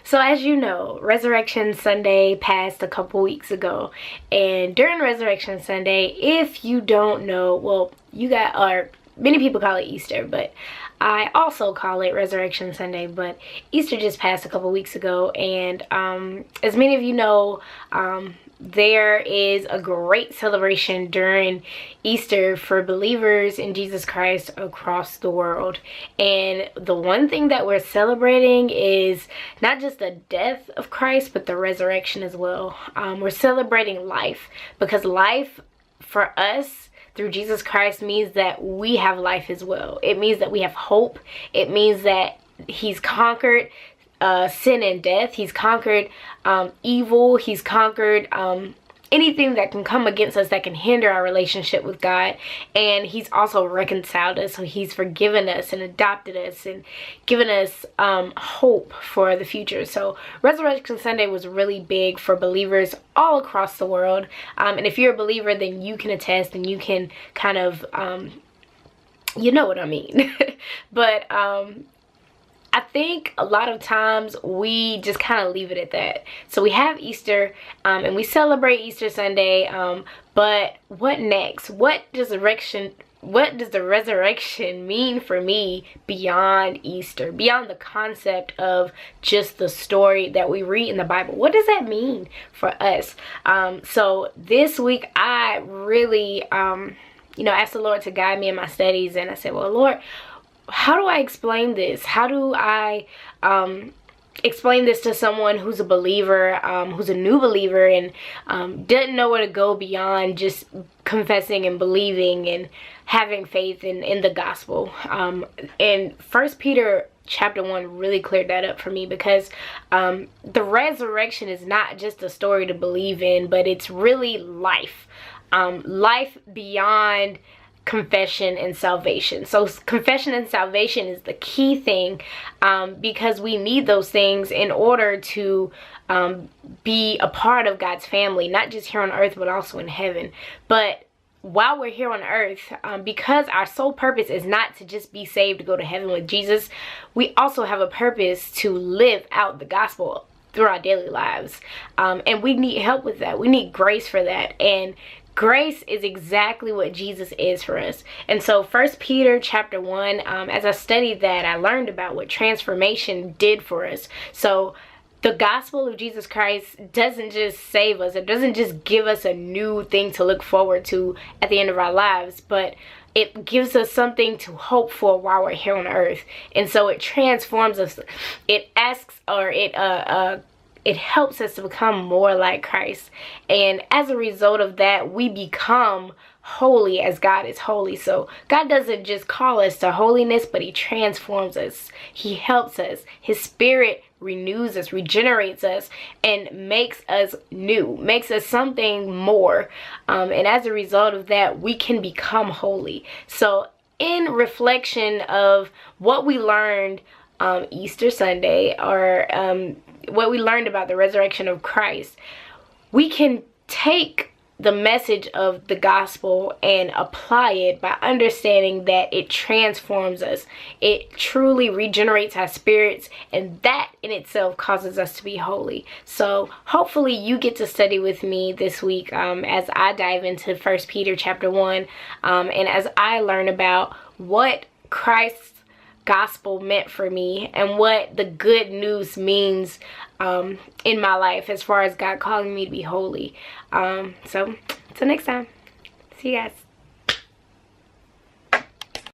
So as you know, Resurrection Sunday passed a couple weeks ago, and during Resurrection Sunday, if you don't know, well, many people call it Easter, but I also call it Resurrection Sunday. But Easter just passed a couple weeks ago, and as many of you know, there is a great celebration during Easter for believers in Jesus Christ across the world. And the one thing that we're celebrating is not just the death of Christ, but the resurrection as well. We're celebrating life, because life for us through Jesus Christ means that we have life as well. It means that we have hope. It means that He's conquered sin and death. He's conquered evil. He's conquered anything that can come against us that can hinder our relationship with God. And He's also reconciled us. So He's forgiven us and adopted us and given us hope for the future. So Resurrection Sunday was really big for believers all across the world. And if you're a believer, then you can attest and you can kind of, you know what I mean. But I think a lot of times we just kind of leave it at that. So we have Easter and we celebrate Easter Sunday, but what next? What does the resurrection mean for me beyond Easter, beyond the concept of just the story that we read in the Bible? What does that mean for us? So this week I really asked the Lord to guide me in my studies, and I said, well, Lord, how do I explain this? How do I explain this to someone who's a believer, who's a new believer, and doesn't know where to go beyond just confessing and believing and having faith in the gospel? And 1 Peter chapter 1 really cleared that up for me, because the resurrection is not just a story to believe in, but it's really life. Life beyond confession and salvation. So confession and salvation is the key thing, because we need those things in order to be a part of God's family, not just here on earth, but also in heaven. But while we're here on earth, because our sole purpose is not to just be saved to go to heaven with Jesus, we also have a purpose to live out the gospel through our daily lives. And we need help with that. We need grace for that. And grace is exactly what Jesus is for us. And so 1 Peter chapter 1, as I studied that, I learned about what transformation did for us. So the gospel of Jesus Christ doesn't just save us. It doesn't just give us a new thing to look forward to at the end of our lives, but it gives us something to hope for while we're here on earth. And so it transforms us. It it helps us to become more like Christ. And as a result of that, we become holy as God is holy. So God doesn't just call us to holiness, but He transforms us. He helps us. His Spirit renews us, regenerates us, and makes us new, makes us something more. And as a result of that, we can become holy. So in reflection of what we learned Easter Sunday, or what we learned about the resurrection of Christ, we can take the message of the gospel and apply it by understanding that it transforms us. It truly regenerates our spirits, and that in itself causes us to be holy. So hopefully you get to study with me this week as I dive into 1 Peter chapter 1, and as I learn about what Christ's gospel meant for me and what the good news means in my life as far as God calling me to be holy. So until next time, see you guys.